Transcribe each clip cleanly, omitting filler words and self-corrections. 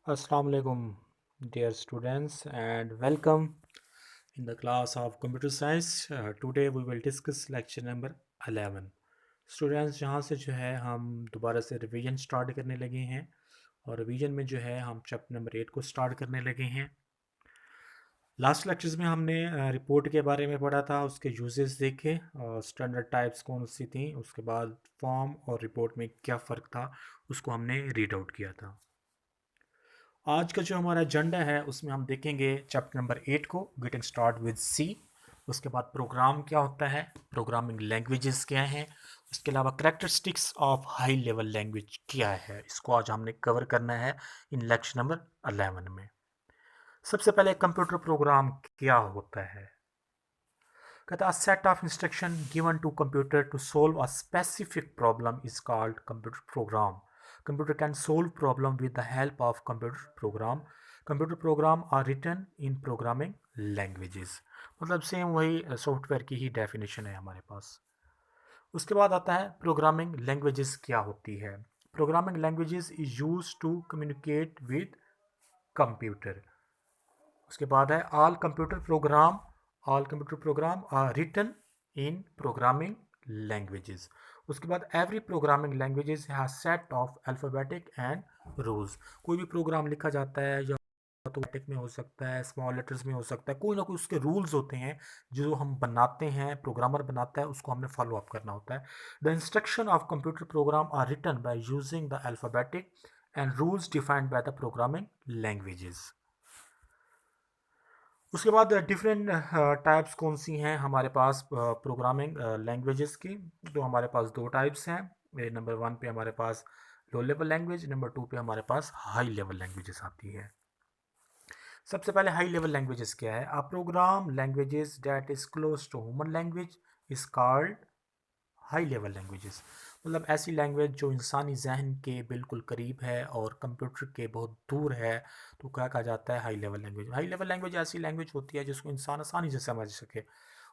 Assalamu alaikum, dear students, and welcome in the class of computer science. Today we will discuss lecture number 11. Students यहाँ से जो है हम दोबारा से रिवीजन स्टार्ट करने लगे हैं और रिवीजन में जो है हम चैप्टर नंबर 8 को स्टार्ट करने लगे हैं। लास्ट लेक्चर्स में हमने रिपोर्ट के बारे में पढ़ा था, उसके यूजेस देखे और स्टैंडर्ड टाइप्स कौन सी थी, उसके बाद फॉर्म और रिपोर्ट में क्या फ़र्क था उसको हमने रीड आउट किया था। आज का जो हमारा एजेंडा है उसमें हम देखेंगे चैप्टर नंबर 8 को, गेटिंग स्टार्ट विद सी। उसके बाद प्रोग्राम क्या होता है, प्रोग्रामिंग लैंग्वेजेस क्या हैं, उसके अलावा characteristics of high level language क्या है, इसको आज हमने कवर करना है इन लेक्चर नंबर 11 में। सबसे पहले कंप्यूटर प्रोग्राम क्या होता है। कहता है set of instruction given to computer to solve a specific problem is called computer program. Computer can solve problem with the help of computer program. Computer program are written in programming languages. मतलब same वही software की ही definition है हमारे पास। उसके बाद आता है programming languages क्या होती है। Programming languages is use to communicate with computer. उसके बाद है all computer program are written in programming languages. उसके बाद every programming languages has set of alphabetic and rules. कोई भी प्रोग्राम लिखा जाता है या तो में हो सकता है, स्मॉल लेटर्स में हो सकता है, कोई ना कोई उसके रूल्स होते हैं जो हम बनाते हैं, प्रोग्रामर बनाता है, उसको हमने फॉलो अप करना होता है। The instruction of computer program are written by using the alphabetic and rules defined by the programming languages. उसके बाद डिफरेंट टाइप्स कौन सी हैं हमारे पास प्रोग्रामिंग लैंग्वेजेस की। तो हमारे पास दो टाइप्स हैं। नंबर 1 पे हमारे पास लो लेवल लैंग्वेज, नंबर 2 पे हमारे पास हाई लेवल लैंग्वेजेस आती है। सबसे पहले हाई लेवल लैंग्वेजेस क्या है। A program languages that is close to human language is called high level languages. मतलब ऐसी लैंग्वेज जो इंसानी जहन के बिल्कुल करीब है और कंप्यूटर के बहुत दूर है, तो क्या कहा जाता है, high level language. High level language ऐसी लैंग्वेज होती है जिसको इंसान आसानी से समझ सके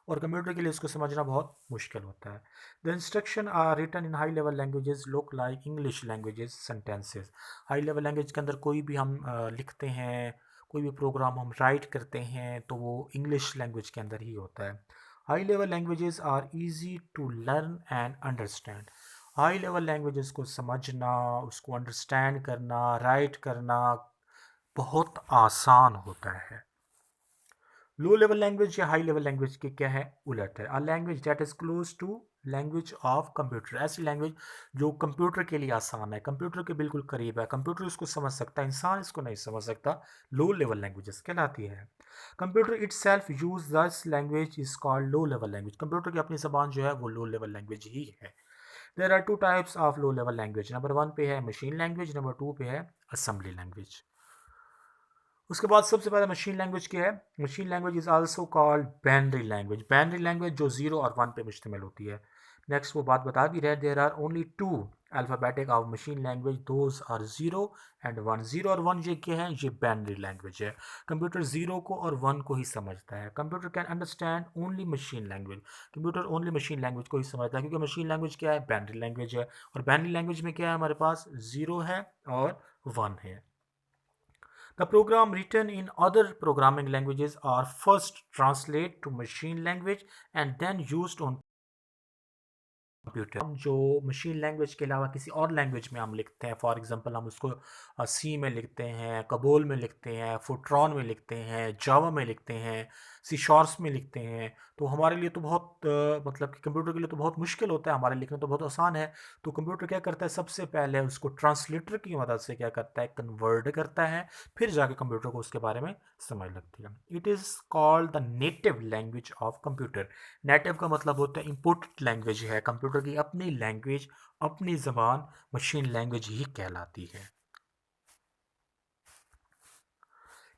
और कंप्यूटर के लिए इसको समझना बहुत मुश्किल होता है। The instruction are written in high level languages look like English languages sentences. High level language के अंदर कोई भी हम लिखते हैं, कोई भी प्रोग्राम हम राइट करते हैं तो वो इंग्लिश लैंग्वेज के अंदर ही होता है। High level languages are easy to learn and understand. High level languages को समझना, उसको अंडरस्टैंड करना, राइट करना बहुत आसान होता है। लो लेवल लैंग्वेज या हाई लेवल लैंग्वेज के क्या है, उलट है। A language that is close to language of computer. ऐसी लैंग्वेज जो कंप्यूटर के लिए आसान है, कंप्यूटर के बिल्कुल करीब है, कंप्यूटर इसको समझ सकता है, इंसान इसको नहीं समझ सकता, लो लेवल लैंग्वेजेस कहलाती है। कंप्यूटर इट सेल्फ यूज दस language is called low level language. Computer की अपनी जबान जो है वो लो लेवल लैंग्वेज ही है। There are two types of low level language. Number 1 पे है मशीन लैंग्वेज, नंबर 2 पे है असेंबली लैंग्वेज। उसके बाद सबसे पहले मशीन लैंग्वेज क्या है। Machine language is also called binary language. Binary language जो 0 और 1 पे मुश्तमिल होती है। नेक्स्ट वो बात बता भी रहे, there are only two alphabetic of machine language, those are 0 and 1। 0 और 1 ये क्या है, ये बाइनरी लैंग्वेज है। कंप्यूटर 0 को और 1 को ही समझता है। Computer can understand only machine language. Computer only machine language को ही समझता है, क्योंकि मशीन लैंग्वेज क्या है, बाइनरी लैंग्वेज है। और बाइनरी लैंग्वेज में क्या है, हमारे पास 0 है और 1 है। The program written in other programming languages are first translated to machine language and then used on computer. हम जो मशीन लैंग्वेज के अलावा किसी और लैंग्वेज में हम लिखते हैं, फॉर एग्जांपल हम उसको सी में लिखते हैं, कबोल में लिखते हैं, फुट्रॉन में लिखते हैं, जावा में लिखते हैं, सी शॉर्स में लिखते हैं, तो हमारे लिए तो बहुत मतलब कि कंप्यूटर के लिए तो बहुत मुश्किल होता है, हमारे लिखना तो बहुत आसान है। तो कंप्यूटर क्या करता है, सबसे पहले उसको ट्रांसलेटर की मदद से क्या करता है, कन्वर्ट करता है, फिर जाके कंप्यूटर को उसके बारे में समझ लगती है। It is called the native language of computer. Native का मतलब होता है इम्पोर्टेड लैंग्वेज है, कंप्यूटर की अपनी लैंग्वेज, अपनी ज़बान मशीन लैंग्वेज ही कहलाती है।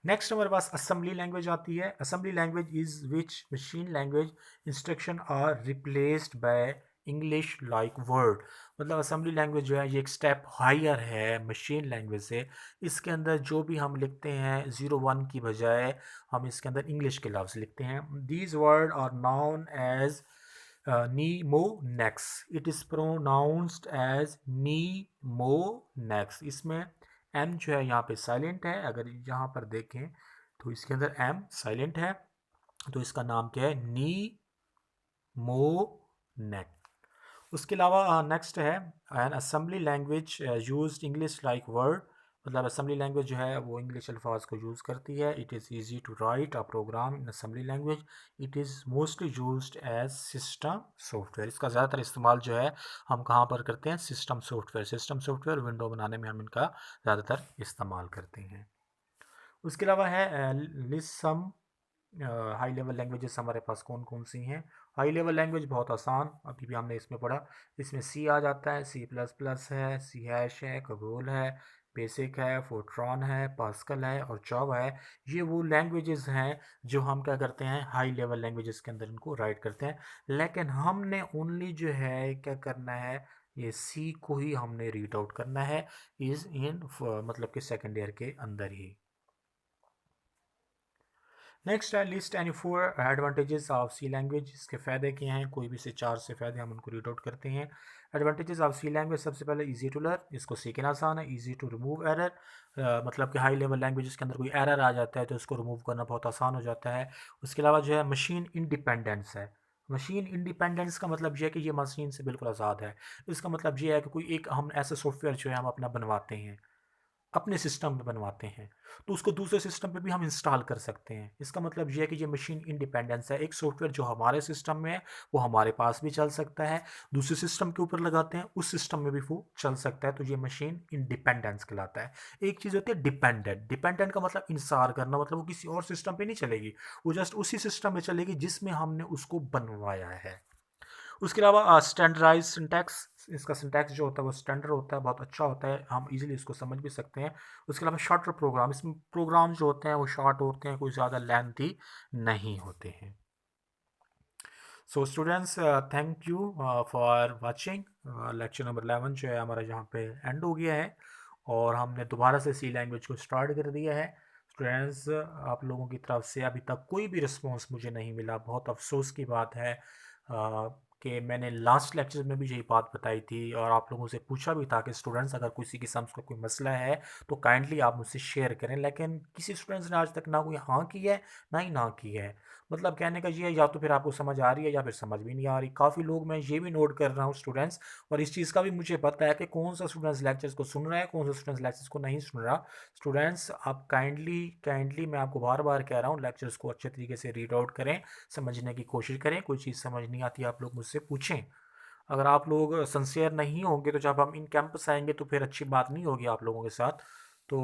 नेक्स्ट हमारे पास असेंबली लैंग्वेज आती है। Assembly language is which machine language instruction are replaced by English like word. मतलब असेंबली लैंग्वेज जो है ये एक स्टेप हायर है मशीन लैंग्वेज से। इसके अंदर जो भी हम लिखते हैं 0 1 की बजाय हम इसके अंदर इंग्लिश के लफ्ज़ लिखते हैं। These word are noun as mnemonics. It is pronounced as mnemonics. इसमें एम जो है यहाँ पे साइलेंट है, अगर यहाँ पर देखें तो इसके अंदर एम साइलेंट है, तो इसका नाम क्या है, नी मो नेट। उसके अलावा नेक्स्ट है an assembly language used English like word, मतलब असेंबली लैंग्वेज जो है वो इंग्लिश अल्फाज को यूज़ करती है। It is easy to write a program in assembly language, it is mostly used as system software. इसका ज़्यादातर इस्तेमाल जो है हम कहाँ पर करते हैं, system software. System software window बनाने में हम इनका ज़्यादातर इस्तेमाल करते हैं। उसके अलावा है list some high level languages हमारे पास कौन कौन सी हैं। हाई लेवल लैंग्वेज बहुत आसान, अभी भी हमने इसमें पढ़ा। इसमें सी आ जाता है, सी प्लस प्लस है, सी हैश है, कबोल है, बेसिक है, फोर्ट्रॉन है, पास्कल है और जावा है। ये वो लैंग्वेजेस हैं जो हम क्या करते हैं, हाई लेवल लैंग्वेजेस के अंदर इनको राइट करते हैं। लेकिन हमने ओनली जो है क्या करना है, ये सी को ही हमने रीड आउट करना है इज इन मतलब कि सेकेंड ईयर के अंदर ही। नेक्स्ट है list any 4 advantages of C language. इसके फ़ायदे क्या हैं, कोई भी से 4 से फ़ायदे हम उनको रीड आउट करते हैं। एडवांटेजेस ऑफ सी लैंग्वेज, सबसे पहले इजी टू लर्न, इसको सीखना आसान है। इजी टू रिमूव एरर, मतलब कि हाई लेवल लैंग्वेजेस के अंदर कोई एरर आ जाता है तो उसको रिमूव करना बहुत आसान हो जाता है। उसके अलावा जो है मशीन इंडिपेंडेंस है। मशीन इंडिपेंडेंस का मतलब यह है कि ये मशीन से बिल्कुल आज़ाद है। इसका मतलब ये है कि कोई एक हम ऐसा सॉफ्टवेयर जो है हम अपना बनवाते हैं, अपने सिस्टम में बनवाते हैं, तो उसको दूसरे सिस्टम पे भी हम इंस्टॉल कर सकते हैं। इसका मतलब ये है कि ये मशीन इंडिपेंडेंस है। एक सॉफ्टवेयर जो हमारे सिस्टम में है वो हमारे पास भी चल सकता है, दूसरे सिस्टम के ऊपर लगाते हैं उस सिस्टम में भी वो चल सकता है, तो ये मशीन इंडिपेंडेंस कहलाता है। एक चीज़ होती है डिपेंडेंट। डिपेंडेंट का मतलब इंसार करना, मतलब वो किसी और सिस्टम पे नहीं चलेगी, वो जस्ट उसी सिस्टम में चलेगी जिसमें हमने उसको बनवाया है। उसके अलावा स्टैंडर्डाइज सिंटैक्स, इसका सिंटैक्स जो होता है वो स्टैंडर्ड होता है, बहुत अच्छा होता है, हम इजीली इसको समझ भी सकते हैं। उसके अलावा शॉर्टर प्रोग्राम, इसमें प्रोग्राम जो होते हैं वो शॉर्ट होते हैं, कोई ज़्यादा लेंथी नहीं होते हैं। So students, thank you for watching. Lecture number 11 जो है हमारा यहाँ पे एंड हो गया है और हमने दोबारा से सी लैंग्वेज को स्टार्ट कर दिया है। स्टूडेंट्स, आप लोगों की तरफ से अभी तक कोई भी रिस्पॉन्स मुझे नहीं मिला, बहुत अफसोस की बात है कि मैंने लास्ट लेक्चर में भी यही बात बताई थी और आप लोगों से पूछा भी था कि स्टूडेंट्स अगर किसी किस्म का कोई मसला है तो काइंडली आप मुझसे शेयर करें, लेकिन किसी स्टूडेंट्स ने आज तक ना कोई हाँ की है ना ही ना की है। मतलब कहने का ये है, या तो फिर आपको समझ आ रही है या फिर समझ भी नहीं आ रही। काफ़ी लोग, मैं ये भी नोट कर रहा हूँ स्टूडेंट्स, और इस चीज़ का भी मुझे पता है कि कौन सा स्टूडेंट्स लेक्चर्स को सुन रहा है, कौन सा स्टूडेंट्स लेक्चर्स को नहीं सुन रहा। स्टूडेंट्स, आप काइंडली मैं आपको बार बार कह रहा हूँ, लेक्चर्स को अच्छे तरीके से रीड आउट करें, समझने की कोशिश करें। कोई चीज़ समझ नहीं आती आप लोग मुझसे पूछें। अगर आप लोग सिंसियर नहीं होंगे तो जब हम इन कैंपस आएंगे तो फिर अच्छी बात नहीं होगी आप लोगों के साथ। तो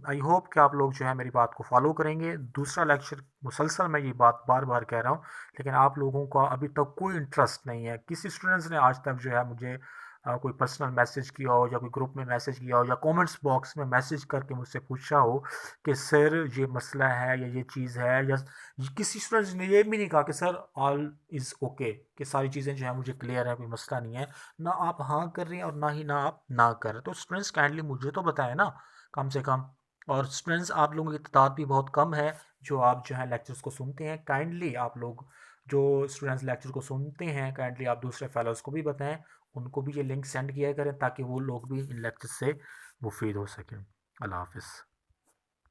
आई होप कि आप लोग जो है मेरी बात को फॉलो करेंगे। दूसरा लेक्चर मुसलसल मैं ये बात बार बार कह रहा हूँ, लेकिन आप लोगों का अभी तक कोई इंटरेस्ट नहीं है। किसी स्टूडेंट्स ने आज तक जो है मुझे कोई पर्सनल मैसेज किया हो या कोई ग्रुप में मैसेज किया हो या कमेंट्स बॉक्स में मैसेज करके मुझसे पूछा हो कि सर ये मसला है या ये चीज़ है, या किसी स्टूडेंट्स ने ये भी नहीं कहा कि सर ऑल इज़ ओके, कि सारी चीज़ें जो है मुझे क्लियर है, कोई मसला नहीं है। ना आप हाँ कर रहे हैं और ना ही ना आप ना कर रहे, तो स्टूडेंट्स काइंडली मुझे तो बताएं ना कम से कम। और स्टूडेंट्स, आप लोगों की तादाद भी बहुत कम है जो आप जो है लेक्चर्स को सुनते हैं। काइंडली आप लोग जो स्टूडेंट्स लेक्चर को सुनते हैं, काइंडली आप दूसरे फेलोज़ को भी बताएं, उनको भी ये लिंक सेंड किया करें ताकि वो लोग भी इन लेक्चर से मुफीद हो सकें। अल्लाह हाफिज़।